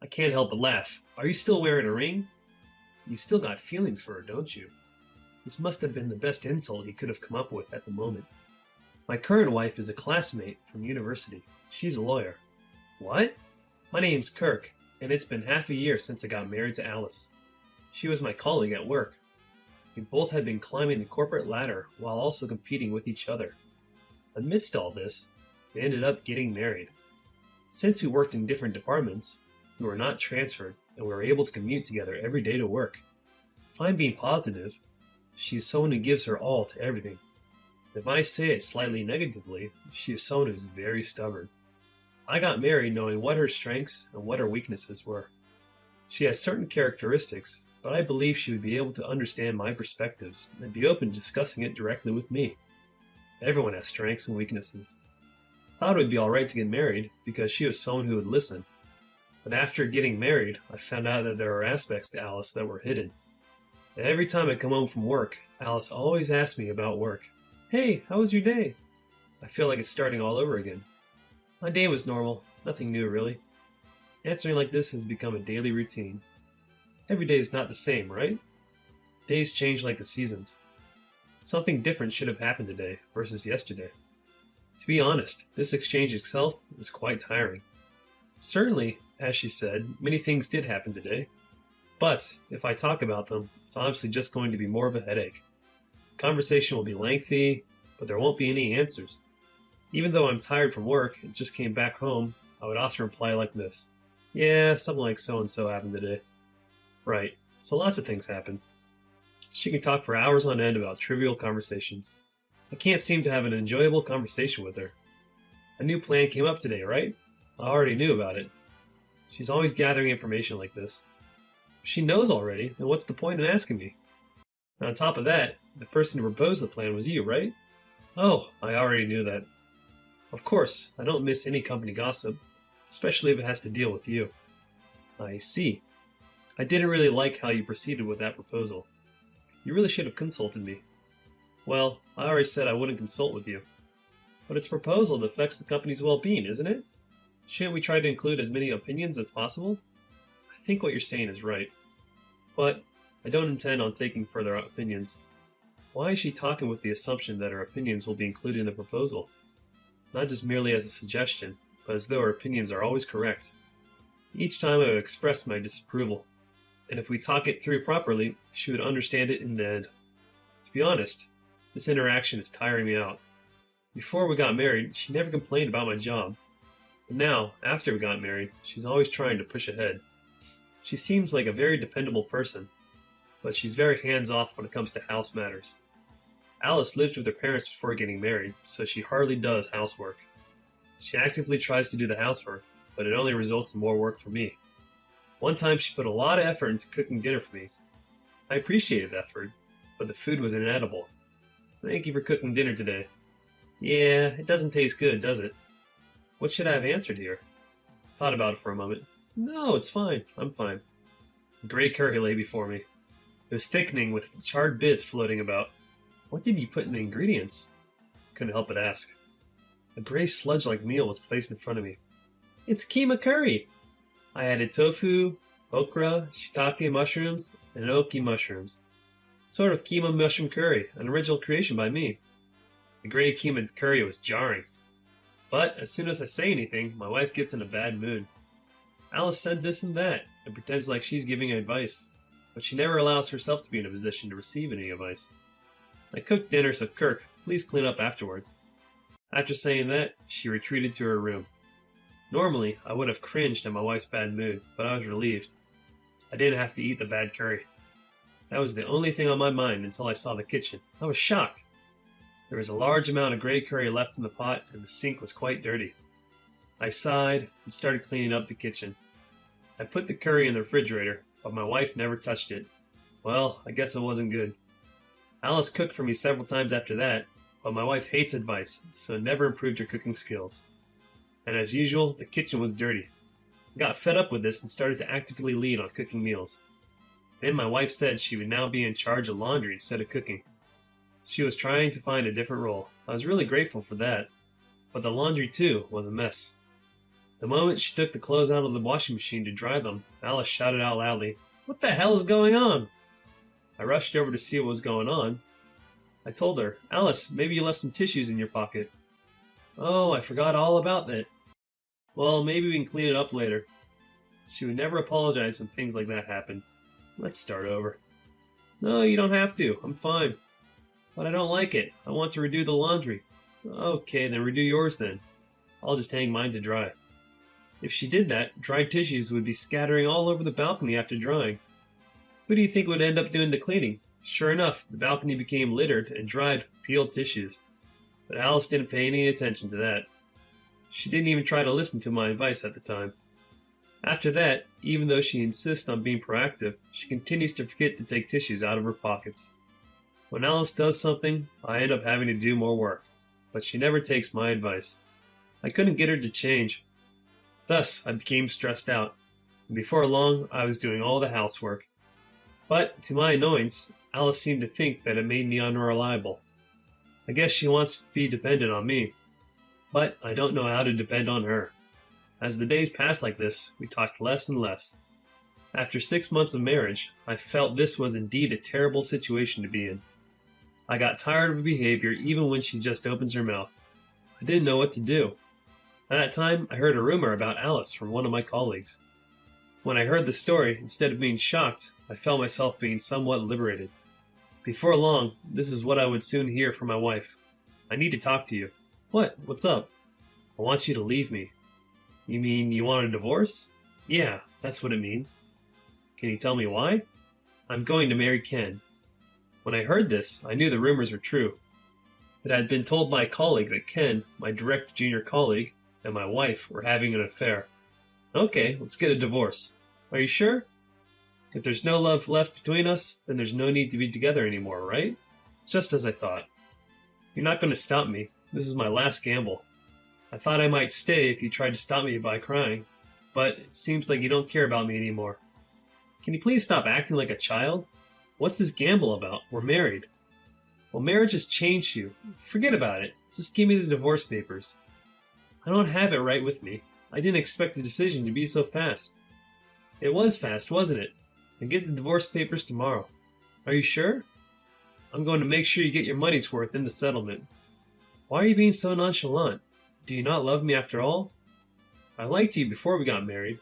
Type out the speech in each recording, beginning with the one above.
I can't help but laugh. Are you still wearing a ring? You still got feelings for her, don't you? This must have been the best insult he could have come up with at the moment. My current wife is a classmate from university. She's a lawyer. What? My name's Kirk, and it's been half a year since I got married to Alice. She was my colleague at work. We both had been climbing the corporate ladder while also competing with each other. Amidst all this, we ended up getting married. Since we worked in different departments, we were not transferred and we were able to commute together every day to work. If I'm being positive, she is someone who gives her all to everything. If I say it slightly negatively, she is someone who is very stubborn. I got married knowing what her strengths and what her weaknesses were. She has certain characteristics, but I believe she would be able to understand my perspectives and be open to discussing it directly with me. Everyone has strengths and weaknesses. I thought it would be alright to get married because she was someone who would listen. But after getting married, I found out that there are aspects to Alice that were hidden. Every time I come home from work, Alice always asks me about work. Hey, how was your day? I feel like it's starting all over again. My day was normal, nothing new really. Answering like this has become a daily routine. Every day is not the same, right? Days change like the seasons. Something different should have happened today versus yesterday. To be honest, this exchange itself is quite tiring. Certainly, as she said, many things did happen today. But if I talk about them, it's obviously just going to be more of a headache. Conversation will be lengthy, but there won't be any answers. Even though I'm tired from work and just came back home, I would often reply like this. Yeah, something like so-and-so happened today. Right, so lots of things happened. She can talk for hours on end about trivial conversations. I can't seem to have an enjoyable conversation with her. A new plan came up today, right? I already knew about it. She's always gathering information like this. If she knows already, then what's the point in asking me? And on top of that, the person who proposed the plan was you, right? Oh, I already knew that. Of course, I don't miss any company gossip, especially if it has to deal with you. I see. I didn't really like how you proceeded with that proposal. You really should have consulted me. Well, I already said I wouldn't consult with you. But it's a proposal that affects the company's well-being, isn't it? Shouldn't we try to include as many opinions as possible? I think what you're saying is right. But I don't intend on taking further opinions. Why is she talking with the assumption that her opinions will be included in the proposal? Not just merely as a suggestion, but as though her opinions are always correct. Each time I would express my disapproval, and if we talk it through properly, she would understand it in the end. To be honest, this interaction is tiring me out. Before we got married, she never complained about my job. But now, after we got married, she's always trying to push ahead. She seems like a very dependable person, but she's very hands-off when it comes to house matters. Alice lived with her parents before getting married, so she hardly does housework. She actively tries to do the housework, but it only results in more work for me. One time she put a lot of effort into cooking dinner for me. I appreciated the effort, but the food was inedible. Thank you for cooking dinner today. Yeah, it doesn't taste good, does it? What should I have answered here? Thought about it for a moment. No, it's fine. I'm fine. A gray curry lay before me. It was thickening with charred bits floating about. What did you put in the ingredients? Couldn't help but ask. A gray sludge-like meal was placed in front of me. It's keema curry! I added tofu, okra, shiitake mushrooms, and enoki mushrooms. Sort of keema mushroom curry, an original creation by me. The gray keema curry was jarring. But as soon as I say anything, my wife gets in a bad mood. Alice said this and that, and pretends like she's giving advice, but she never allows herself to be in a position to receive any advice. I cooked dinner, so Kirk, please clean up afterwards. After saying that, she retreated to her room. Normally, I would have cringed at my wife's bad mood, but I was relieved. I didn't have to eat the bad curry. That was the only thing on my mind until I saw the kitchen. I was shocked. There was a large amount of gray curry left in the pot, and the sink was quite dirty. I sighed and started cleaning up the kitchen. I put the curry in the refrigerator, but my wife never touched it. Well, I guess it wasn't good. Alice cooked for me several times after that, but my wife hates advice, so never improved her cooking skills. And as usual, the kitchen was dirty. I got fed up with this and started to actively lead on cooking meals. Then my wife said she would now be in charge of laundry instead of cooking. She was trying to find a different role. I was really grateful for that, but the laundry too was a mess. The moment she took the clothes out of the washing machine to dry them, Alice shouted out loudly, "What the hell is going on?" I rushed over to see what was going on. I told her, "Alice, maybe you left some tissues in your pocket." "Oh, I forgot all about that." "Well, maybe we can clean it up later." She would never apologize when things like that happened. Let's start over. "No, you don't have to. I'm fine." "But I don't like it. I want to redo the laundry." "Okay, then redo yours then. I'll just hang mine to dry." If she did that, dried tissues would be scattering all over the balcony after drying. Who do you think would end up doing the cleaning? Sure enough, the balcony became littered and dried, peeled tissues. But Alice didn't pay any attention to that. She didn't even try to listen to my advice at the time. After that, even though she insists on being proactive, she continues to forget to take tissues out of her pockets. When Alice does something, I end up having to do more work, but she never takes my advice. I couldn't get her to change. Thus, I became stressed out, and before long, I was doing all the housework. But, to my annoyance, Alice seemed to think that it made me unreliable. I guess she wants to be dependent on me, but I don't know how to depend on her. As the days passed like this, we talked less and less. After 6 months of marriage, I felt this was indeed a terrible situation to be in. I got tired of her behavior even when she just opens her mouth. I didn't know what to do. At that time, I heard a rumor about Alice from one of my colleagues. When I heard the story, instead of being shocked, I felt myself being somewhat liberated. Before long, this is what I would soon hear from my wife. "I need to talk to you." "What? What's up?" "I want you to leave me." "You mean you want a divorce?" "Yeah, that's what it means." "Can you tell me why?" "I'm going to marry Ken." When I heard this, I knew the rumors were true. It had been told by a colleague that Ken, my direct junior colleague, and my wife were having an affair. "Okay, let's get a divorce." "Are you sure?" "If there's no love left between us, then there's no need to be together anymore, right?" "Just as I thought." "You're not going to stop me. This is my last gamble. I thought I might stay if you tried to stop me by crying, but it seems like you don't care about me anymore. Can you please stop acting like a child? What's this gamble about? We're married." "Well, marriage has changed you. Forget about it. Just give me the divorce papers." "I don't have it right with me. I didn't expect the decision to be so fast." "It was fast, wasn't it? Then get the divorce papers tomorrow." "Are you sure?" "I'm going to make sure you get your money's worth in the settlement." "Why are you being so nonchalant? Do you not love me after all?" "I liked you before we got married.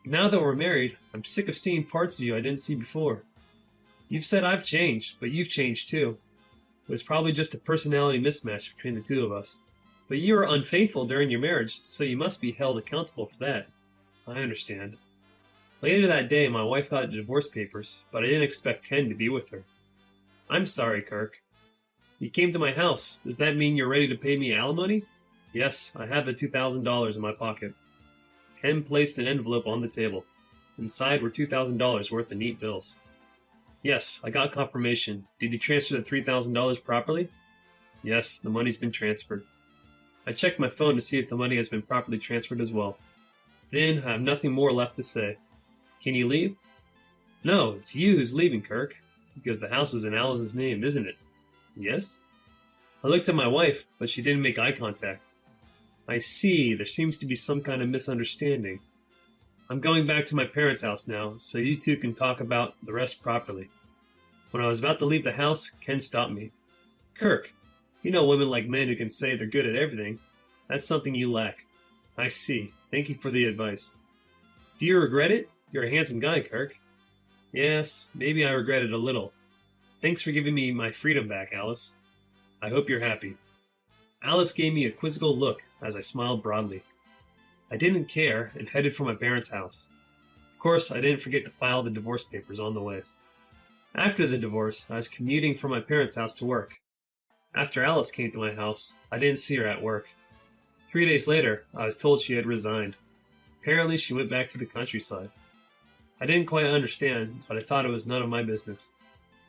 Now that we're married, I'm sick of seeing parts of you I didn't see before. You've said I've changed, but you've changed too. It was probably just a personality mismatch between the two of us. But you were unfaithful during your marriage, so you must be held accountable for that." "I understand." Later that day, my wife got the divorce papers, but I didn't expect Ken to be with her. "I'm sorry, Kirk. You came to my house. Does that mean you're ready to pay me alimony?" "Yes, I have the $2,000 in my pocket." Ken placed an envelope on the table. Inside were $2,000 worth of neat bills. "Yes, I got confirmation. Did you transfer the $3,000 properly?" "Yes, the money's been transferred." I checked my phone to see if the money has been properly transferred as well. Then I have nothing more left to say. "Can you leave?" "No, it's you who's leaving, Kirk, because the house was in Alice's name, isn't it?" "Yes." I looked at my wife, but she didn't make eye contact. "I see, there seems to be some kind of misunderstanding. I'm going back to my parents' house now, so you two can talk about the rest properly." When I was about to leave the house, Ken stopped me. "Kirk, you know women like men who can say they're good at everything. That's something you lack." "I see. Thank you for the advice." "Do you regret it? You're a handsome guy, Kirk." "Yes, maybe I regret it a little. Thanks for giving me my freedom back, Alice. I hope you're happy." Alice gave me a quizzical look as I smiled broadly. I didn't care and headed for my parents' house. Of course, I didn't forget to file the divorce papers on the way. After the divorce, I was commuting from my parents' house to work. After Alice came to my house, I didn't see her at work. 3 days later, I was told she had resigned. Apparently, she went back to the countryside. I didn't quite understand, but I thought it was none of my business.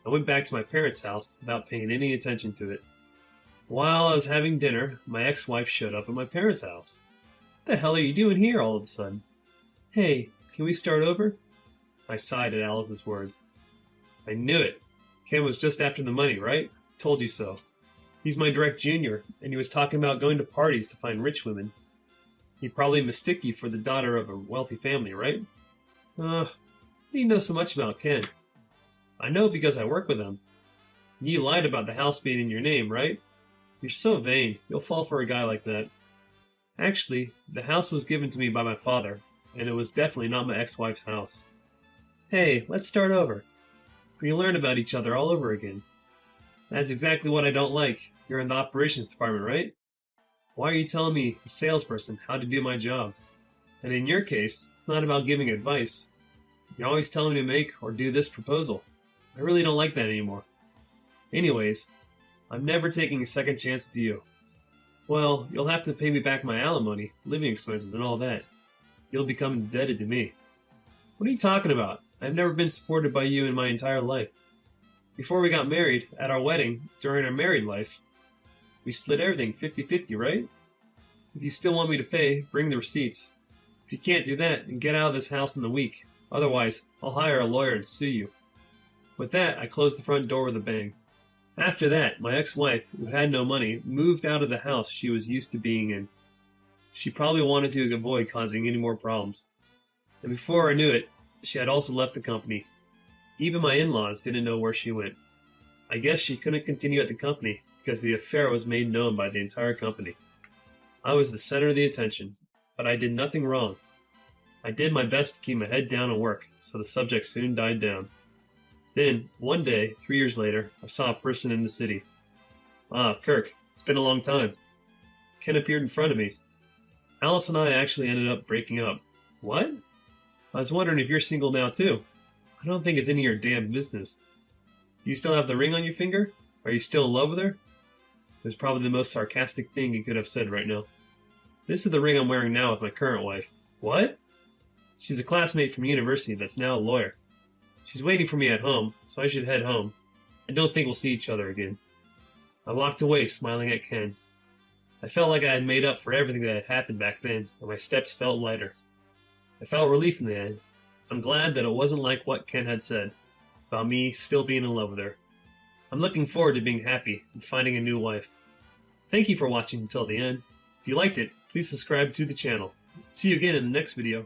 I went back to my parents' house without paying any attention to it. While I was having dinner, my ex-wife showed up at my parents' house. "What the hell are you doing here all of a sudden?" "Hey, can we start over?" I sighed at Alice's words. "I knew it. Ken was just after the money, right? Told you so. He's my direct junior, and he was talking about going to parties to find rich women." He probably mistook you for the daughter of a wealthy family, right? What do you know so much about Ken? I know because I work with him. You lied about the house being in your name, right? You're so vain. You'll fall for a guy like that. Actually, the house was given to me by my father, and it was definitely not my ex-wife's house. Hey, let's start over. We learn about each other all over again. That's exactly what I don't like. You're in the operations department, right? Why are you telling me, a salesperson, how to do my job? And in your case, it's not about giving advice. You're always telling me to make or do this proposal. I really don't like that anymore. Anyways, I'm never taking a second chance with you. Well, you'll have to pay me back my alimony, living expenses, and all that. You'll become indebted to me. What are you talking about? I've never been supported by you in my entire life. Before we got married, at our wedding, during our married life, we split everything 50-50, right? If you still want me to pay, bring the receipts. If you can't do that, then get out of this house in the week. Otherwise, I'll hire a lawyer and sue you. With that, I closed the front door with a bang. After that, my ex-wife, who had no money, moved out of the house she was used to being in. She probably wanted to avoid causing any more problems. And before I knew it, she had also left the company. Even my in-laws didn't know where she went. I guess she couldn't continue at the company because the affair was made known by the entire company. I was the center of the attention, but I did nothing wrong. I did my best to keep my head down and work, so the subject soon died down. Then, one day, 3 years later, I saw a person in the city. Ah, Kirk, it's been a long time. Ken appeared in front of me. Alice and I actually ended up breaking up. What? I was wondering if you're single now too. I don't think it's any of your damn business. Do you still have the ring on your finger? Are you still in love with her? It was probably the most sarcastic thing you could have said right now. This is the ring I'm wearing now with my current wife. What? She's a classmate from university that's now a lawyer. She's waiting for me at home, so I should head home. I don't think we'll see each other again. I walked away, smiling at Ken. I felt like I had made up for everything that had happened back then, and my steps felt lighter. I felt relief in the end. I'm glad that it wasn't like what Ken had said, about me still being in love with her. I'm looking forward to being happy and finding a new wife. Thank you for watching until the end. If you liked it, please subscribe to the channel. See you again in the next video.